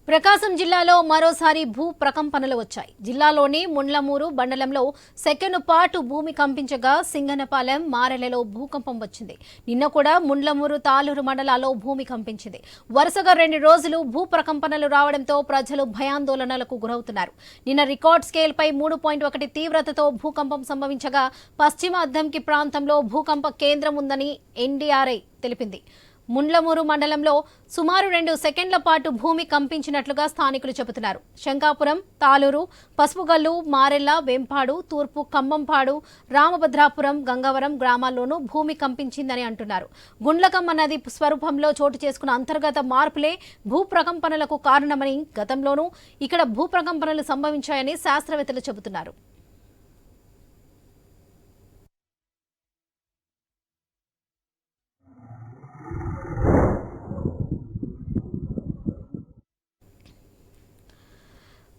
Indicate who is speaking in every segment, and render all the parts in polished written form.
Speaker 1: ప్రకాశం జిల్లాలో మరోసారి భూ ప్రకంపనలు వచ్చాయి. జిల్లాలోని ముండ్లమూరు మండలంలో సెకను పాటు భూమి కంపించగా సింగనపాలెం, మారెలలో భూకంపం వచ్చింది. నిన్న కూడా ముండ్లమూరు, తాలూరు మండలాల్లో భూమి కంపించింది. వరుసగా 2 రోజులు భూ ప్రకంపనలు రావడంతో ప్రజలు భయాందోళనలకు గురవుతున్నారు. నిన్న రికార్డ్ స్కేల్పై 3.1 తీవ్రతతో భూకంపం సంభవించగా పశ్చిమ అద్దంకి ప్రాంతంలో భూకంప కేంద్రం ఉందని ఎన్డీఆర్ఐ తెలిపింది. ముండ్లమూరు మండలంలో సుమారు 2 సెకండ్ల పాటు భూమి కంపించినట్లుగా స్థానికులు చెబుతున్నారు. శంకాపురం, తాలూరు, పసుపుగల్లు, మారెల్ల, వెంపాడు, తూర్పు కంబంపాడు, రామభద్రాపురం, గంగవరం గ్రామాల్లోనూ భూమి కంపించిందని అంటున్నారు. గుండ్లకమ్మ నది స్వరూపంలో చోటు చేసుకున్న అంతర్గత మార్పులే భూ ప్రకంపనలకు కారణమని, గతంలోనూ ఇక్కడ భూ ప్రకంపనలు సంభవించాయని శాస్త్రవేత్తలు చెబుతున్నారు.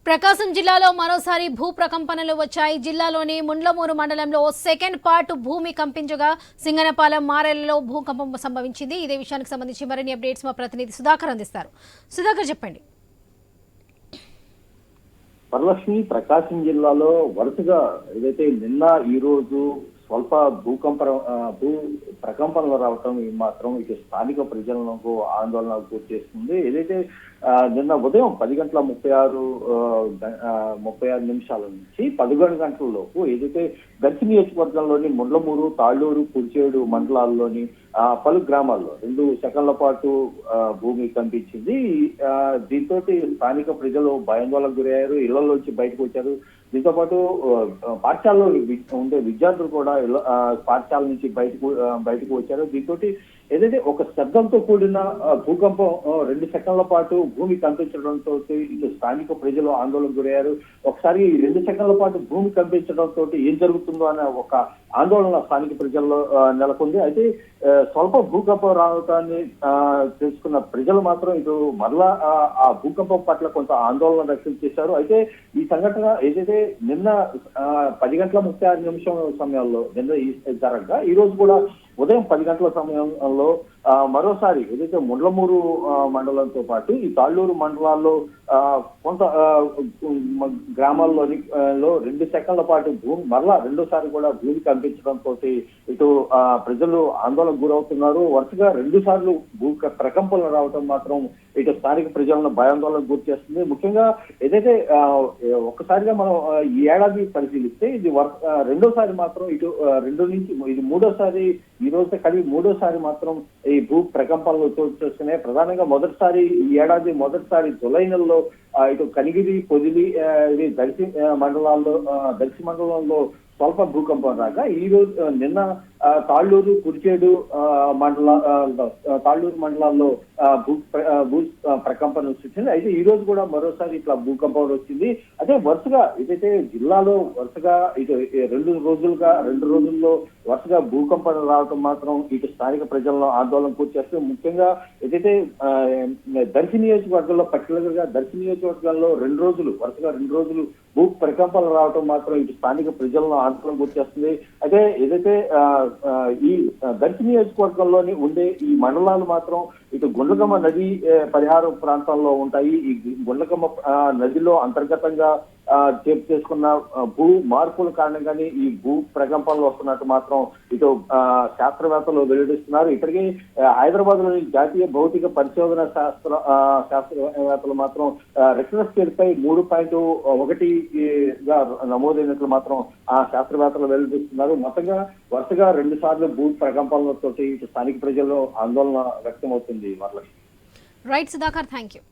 Speaker 1: ప్రకాశం జిల్లాలో మరోసారి భూ ప్రకంపనలు వచ్చాయి. జిల్లాలోని ముండ్లమూరు మండలంలో సెకండ్ పాటు భూమి కంపించగా సింగనపాలెం, మారెలలో భూకంపం సంభవించింది. ఇదే విషయానికి సంబంధించి మరిన్ని అప్డేట్స్ మా ప్రతినిధి సుధాకర్ అందిస్తారు. సుధాకర్, చెప్పండి.
Speaker 2: వరలక్ష్మి, ప్రకాశం జిల్లాలో వరుసగా ఏదైతే నిన్న ఈ రోజు స్వల్ప భూ ప్రకంపనలు రావటం మాత్రం ఇక స్థానిక ప్రజలకు ఆందోళనకు గురి చేస్తుంది. ఏదైతే నిన్న ఉదయం 10:36 నిమిషాల నుంచి 11 గంటల లోపు ఏదైతే దర్శి నియోజకవర్గంలోని ముండ్లమూరు, తాళ్లూరు, కుర్చేడు మండలాల్లోని పలు గ్రామాల్లో 2 సెకండ్ల పాటు భూమి కంపించింది. దీంతో స్థానిక ప్రజలు భయాందోళనకు గురయ్యారు, ఇళ్లలోంచి బయటకు వచ్చారు. దీంతో పాటు పాఠశాలలో ఉండే విద్యార్థులు కూడా పాఠశాల నుంచి బయటకు వచ్చారు. దీంతో ఏదైతే ఒక శబ్దంతో కూడిన భూకంపం 2 సెకండ్ల పాటు భూమి కంపించడంతో ఇటు స్థానిక ప్రజలు ఆందోళనకు గురయ్యారు. ఒకసారి 2 సెకండ్ల పాటు భూమి కంపించడంతో ఏం జరుగుతుందో అనే ఒక ఆందోళన స్థానిక ప్రజల్లో నెలకొంది. అయితే స్వల్ప భూకంపం రావటాన్ని తెలుసుకున్న ప్రజలు మాత్రం ఇటు మరలా ఆ భూకంపం పట్ల కొంత ఆందోళన వ్యక్తం చేశారు. అయితే ఈ సంఘటన ఏదైతే నిన్న 10:36 సమయంలో నిన్న జరగగా ఈ రోజు కూడా ఉదయం 10 గంటల సమయంలో మరోసారి ఏదైతే ముండ్లమూరు మండలంతో పాటు ఈ తాళ్లూరు మండలాల్లో కొంత గ్రామాల్లోని 2 సెకండ్ల పాటు భూమి మరలా రెండోసారి కూడా భూమి కంపించడంతో ఇటు ప్రజలు ఆందోళనకు గురవుతున్నారు. వరుసగా 2 సార్లు భూ ప్రకంపనలు రావడం మాత్రం ఇటు స్థానిక ప్రజలను భయాందోళనకు గురి చేస్తుంది. ముఖ్యంగా ఏదైతే ఒక్కసారిగా మనం ఈ ఏడాది పరిశీలిస్తే ఇది రెండోసారి మాత్రం ఇటు 2 నుంచి ఇది మూడోసారి, ఈ రోజు కలిగి మూడోసారి మాత్రం ఈ భూ ప్రకంపనలు చోటు చేసుకున్నాయి. ప్రధానంగా ఈ ఏడాది మొదటిసారి జులై నెలలో ఇటు కనిగిరి, పొదిలి, దర్శి మండలంలో స్వల్ప భూకంపం రాగా ఈ రోజు నిన్న తాళ్లూరు, కుర్చేడు మండలాల్లో భూ ప్రకంపన వచ్చింది. అయితే ఈ రోజు కూడా మరోసారి ఇట్లా భూకంపం వచ్చింది. అదే వరుసగా ఏదైతే జిల్లాలో వరుసగా ఇటు 2 రోజుల్లో వరుసగా భూకంపం రావడం మాత్రం ఇటు స్థానిక ప్రజలను ఆందోళన పూర్తి చేస్తూ ముఖ్యంగా ఏదైతే దర్శి నియోజకవర్గంలో పర్టికులర్ గా దర్శి నియోజకవర్గంలో వరుసగా 2 రోజులు భూ ప్రకంపనలు రావడం మాత్రం ఇటు స్థానిక ప్రజలను ఆందోళన గురి చేస్తుంది. అయితే ఏదైతే ఈ దర్శి నియోజకవర్గంలోని ఉండే ఈ మండలాలు మాత్రం ఇటు గుండ్లకమ్మ నది పరిహార ప్రాంతాల్లో ఉంటాయి. ఈ గుండ్లకమ్మ నదిలో అంతర్గతంగా చేసుకున్న భూ మార్పుల కారణంగానే ఈ భూ ప్రకంపనలు వస్తున్నట్టు మాత్రం ఇటు శాస్త్రవేత్తలు వెల్లడిస్తున్నారు. ఇప్పటికీ హైదరాబాద్ లోని జాతీయ భౌతిక పరిశోధన శాస్త్రవేత్తలు మాత్రం రిక్టర్ స్కేల్ పై 3.1గా నమోదైనట్లు మాత్రం ఆ శాస్త్రవేత్తలు వెల్లడిస్తున్నారు. మొత్తంగా వరుసగా 2 సార్లు భూ ప్రకంపనలతో ఇటు స్థానిక ప్రజల్లో ఆందోళన వ్యక్తం అవుతుంది.
Speaker 1: Right Sudhakar, thank you.